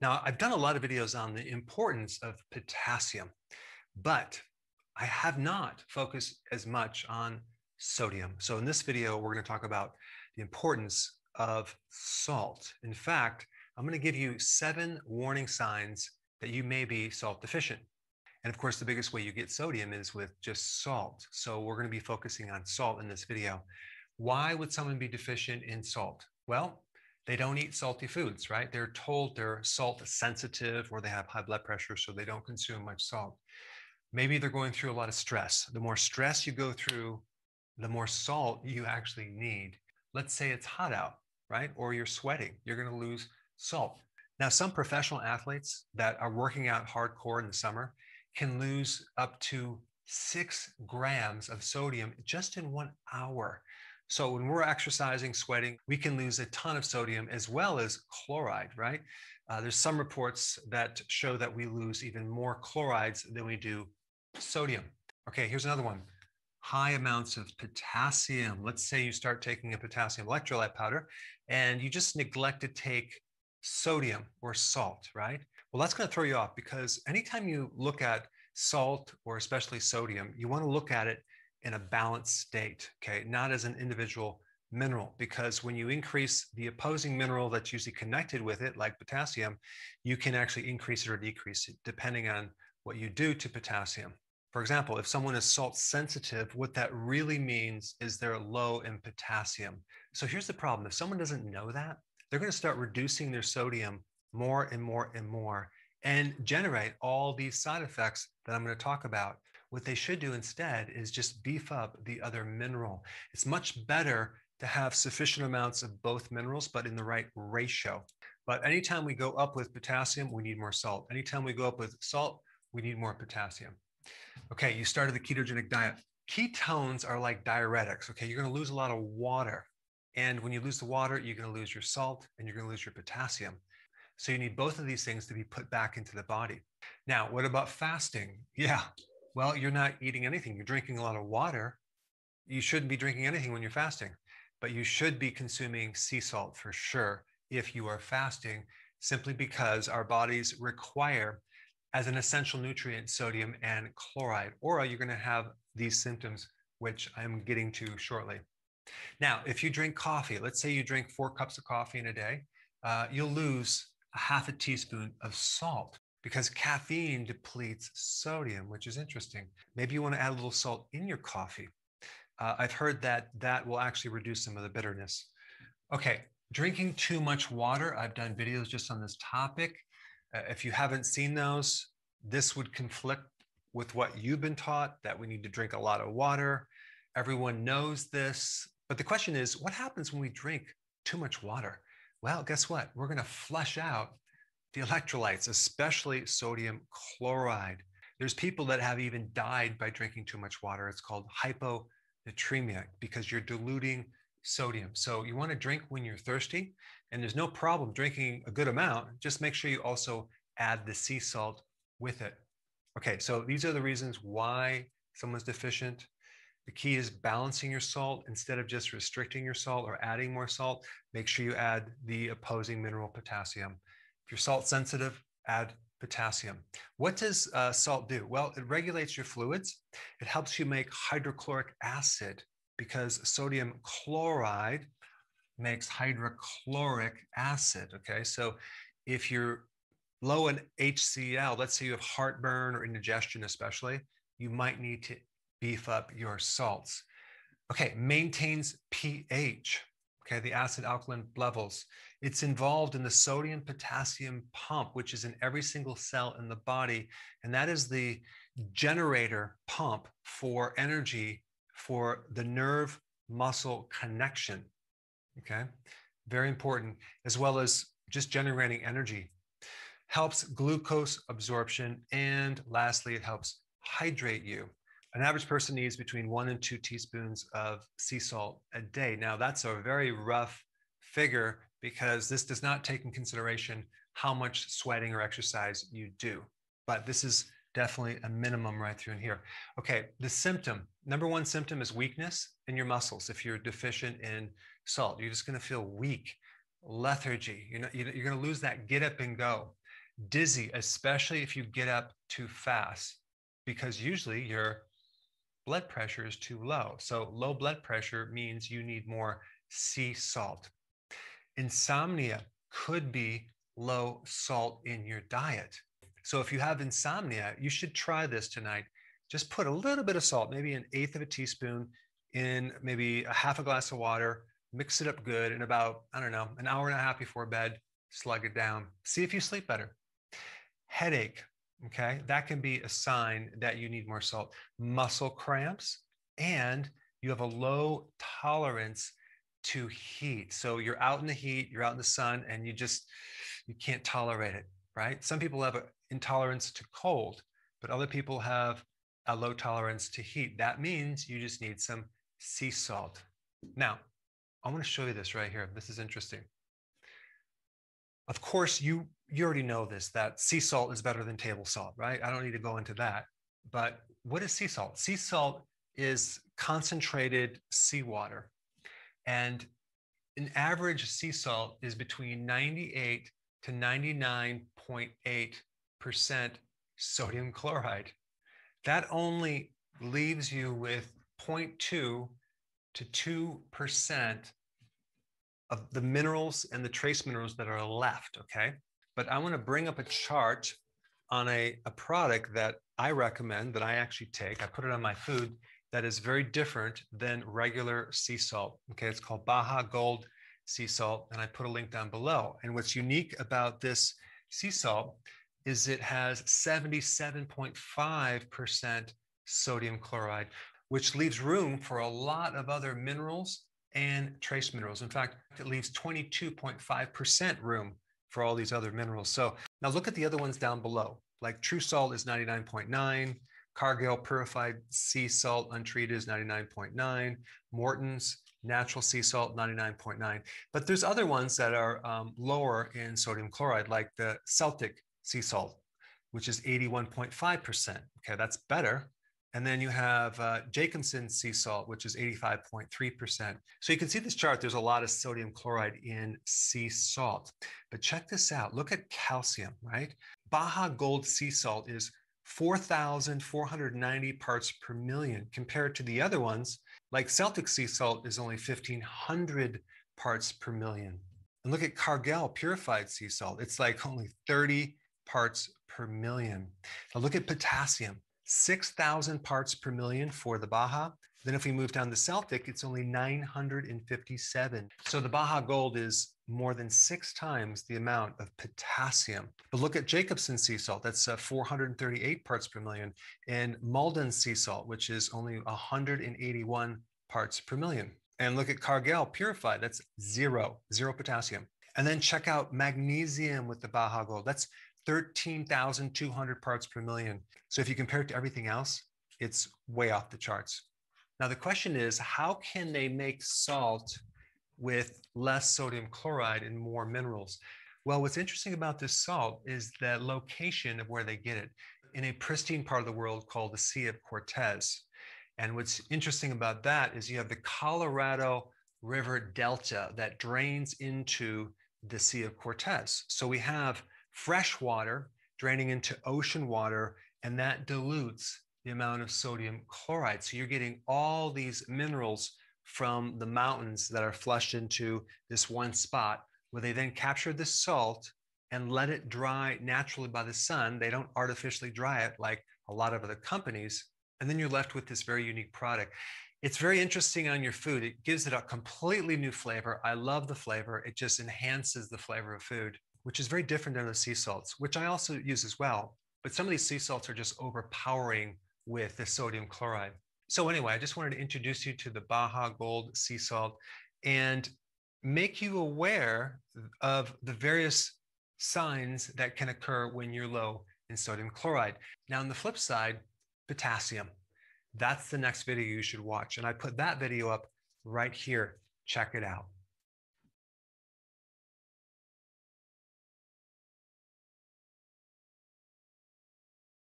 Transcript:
Now, I've done a lot of videos on the importance of potassium, but I have not focused as much on sodium. So in this video, we're going to talk about the importance of salt. In fact, I'm going to give you 7 warning signs that you may be salt deficient. And of course, the biggest way you get sodium is with just salt. So we're going to be focusing on salt in this video. Why would someone be deficient in salt? Well, they don't eat salty foods, right? They're told they're salt sensitive or they have high blood pressure, so they don't consume much salt. Maybe they're going through a lot of stress. The more stress you go through, the more salt you actually need. Let's say it's hot out, right? Or you're sweating, you're going to lose salt. Now, some professional athletes that are working out hardcore in the summer can lose up to 6 grams of sodium just in 1 hour. So when we're exercising, sweating, we can lose a ton of sodium as well as chloride, right? There's some reports that show that we lose even more chlorides than we do sodium. Okay, here's another one. High amounts of potassium. Let's say you start taking a potassium electrolyte powder and you just neglect to take sodium or salt, right? Well, that's going to throw you off because anytime you look at salt or especially sodium, you want to look at it in a balanced state, okay? Not as an individual mineral, because when you increase the opposing mineral that's usually connected with it, like potassium, you can actually increase it or decrease it depending on what you do to potassium. For example, if someone is salt sensitive, what that really means is they're low in potassium. So here's the problem. If someone doesn't know that, they're going to start reducing their sodium more and more and more and generate all these side effects that I'm going to talk about. What they should do instead is just beef up the other mineral. It's much better to have sufficient amounts of both minerals, but in the right ratio. But anytime we go up with potassium, we need more salt. Anytime we go up with salt, we need more potassium. Okay, you started the ketogenic diet. Ketones are like diuretics, okay? You're going to lose a lot of water. And when you lose the water, you're going to lose your salt and you're going to lose your potassium. So you need both of these things to be put back into the body. Now, what about fasting? Yeah, well, you're not eating anything. You're drinking a lot of water. You shouldn't be drinking anything when you're fasting, but you should be consuming sea salt for sure if you are fasting, simply because our bodies require as an essential nutrient sodium and chloride, or you're going to have these symptoms, which I'm getting to shortly. Now, if you drink coffee, let's say you drink 4 cups of coffee in a day, you'll lose a half a teaspoon of salt because caffeine depletes sodium, which is interesting. Maybe you want to add a little salt in your coffee. I've heard that that will actually reduce some of the bitterness. Okay, drinking too much water. I've done videos just on this topic. If you haven't seen those, this would conflict with what you've been taught, that we need to drink a lot of water. Everyone knows this. But the question is, what happens when we drink too much water? Well, guess what? We're going to flush out the electrolytes, especially sodium chloride. There's people that have even died by drinking too much water. It's called hyponatremia because you're diluting sodium. So you want to drink when you're thirsty, and there's no problem drinking a good amount. Just make sure you also add the sea salt with it. Okay, so these are the reasons why someone's deficient. The key is balancing your salt instead of just restricting your salt or adding more salt. Make sure you add the opposing mineral potassium. If you're salt sensitive, add potassium. What does salt do? Well, it regulates your fluids. It helps you make hydrochloric acid because sodium chloride makes hydrochloric acid, okay? So if you're low in HCl, let's say you have heartburn or indigestion especially, you might need to beef up your salts. Okay, maintains pH, okay, the acid alkaline levels. It's involved in the sodium potassium pump, which is in every single cell in the body. And that is the generator pump for energy for the nerve muscle connection, okay? Very important, as well as just generating energy. Helps glucose absorption. And lastly, it helps hydrate you. An average person needs between 1 and 2 teaspoons of sea salt a day. Now, that's a very rough figure because this does not take in consideration how much sweating or exercise you do. But this is definitely a minimum right through in here. Okay, the symptom. Number 1 symptom is weakness in your muscles. If you're deficient in salt, you're just going to feel weak, lethargy. You're going to lose that get up and go. dizzy, especially if you get up too fast, because usually your blood pressure is too low. So low blood pressure means you need more sea salt. Insomnia could be low salt in your diet. So if you have insomnia, you should try this tonight. Just put a little bit of salt, maybe 1/8 of a teaspoon, in maybe a half a glass of water, mix it up good, and about, I don't know, an hour and a half before bed, slug it down. See if you sleep better. Headache, okay? That can be a sign that you need more salt. Muscle cramps, and you have a low tolerance to heat. So you're out in the heat, you're out in the sun, and you can't tolerate it, right? Some people have an intolerance to cold, but other people have a low tolerance to heat. That means you just need some sea salt. Now, I want to show you this right here. This is interesting. Of course, you already know this, that sea salt is better than table salt, right? I don't need to go into that. But what is sea salt? Sea salt is concentrated seawater. And an average sea salt is between 98 to 99.8% sodium chloride. That only leaves you with 0.2 to 2% of the minerals and the trace minerals that are left, okay? But I want to bring up a chart on a product that I recommend, that I actually take. I put it on my food, that is very different than regular sea salt, okay? It's called Baja Gold Sea Salt, and I put a link down below. And what's unique about this sea salt is it has 77.5% sodium chloride, which leaves room for a lot of other minerals and trace minerals. In fact, it leaves 22.5% room for all these other minerals. So now look at the other ones down below. Like True Salt is 99.9, Cargill Purified Sea Salt Untreated is 99.9, Morton's Natural Sea Salt 99.9. But there's other ones that are lower in sodium chloride, like the Celtic Sea Salt, which is 81.5%. Okay, that's better. And then you have Jacobson Sea Salt, which is 85.3%. So you can see this chart, there's a lot of sodium chloride in sea salt. But check this out, look at calcium, right? Baja Gold Sea Salt is 4,490 parts per million compared to the other ones, like Celtic Sea Salt is only 1,500 parts per million. And look at Cargill Purified Sea Salt, it's like only 30 parts per million. Now look at potassium. 6,000 parts per million for the Baja. Then if we move down to Celtic, it's only 957. So the Baja Gold is more than 6 times the amount of potassium. But look at Jacobson Sea Salt, that's 438 parts per million, and Malden Sea Salt, which is only 181 parts per million. And look at Cargill Purified, that's zero potassium. And then check out magnesium with the Baja Gold. That's 13,200 parts per million. So if you compare it to everything else, it's way off the charts. Now the question is, how can they make salt with less sodium chloride and more minerals? Well, what's interesting about this salt is the location of where they get it, in a pristine part of the world called the Sea of Cortez. And what's interesting about that is you have the Colorado River Delta that drains into the Sea of Cortez. So we have fresh water draining into ocean water, and that dilutes the amount of sodium chloride. So you're getting all these minerals from the mountains that are flushed into this one spot, where they then capture the salt and let it dry naturally by the sun. They don't artificially dry it like a lot of other companies. And then you're left with this very unique product. It's very interesting on your food. It gives it a completely new flavor. I love the flavor. It just enhances the flavor of food, which is very different than the sea salts, which I also use as well. But some of these sea salts are just overpowering with the sodium chloride. So anyway, I just wanted to introduce you to the Baja Gold Sea Salt and make you aware of the various signs that can occur when you're low in sodium chloride. Now on the flip side, potassium. That's the next video you should watch. And I put that video up right here. Check it out.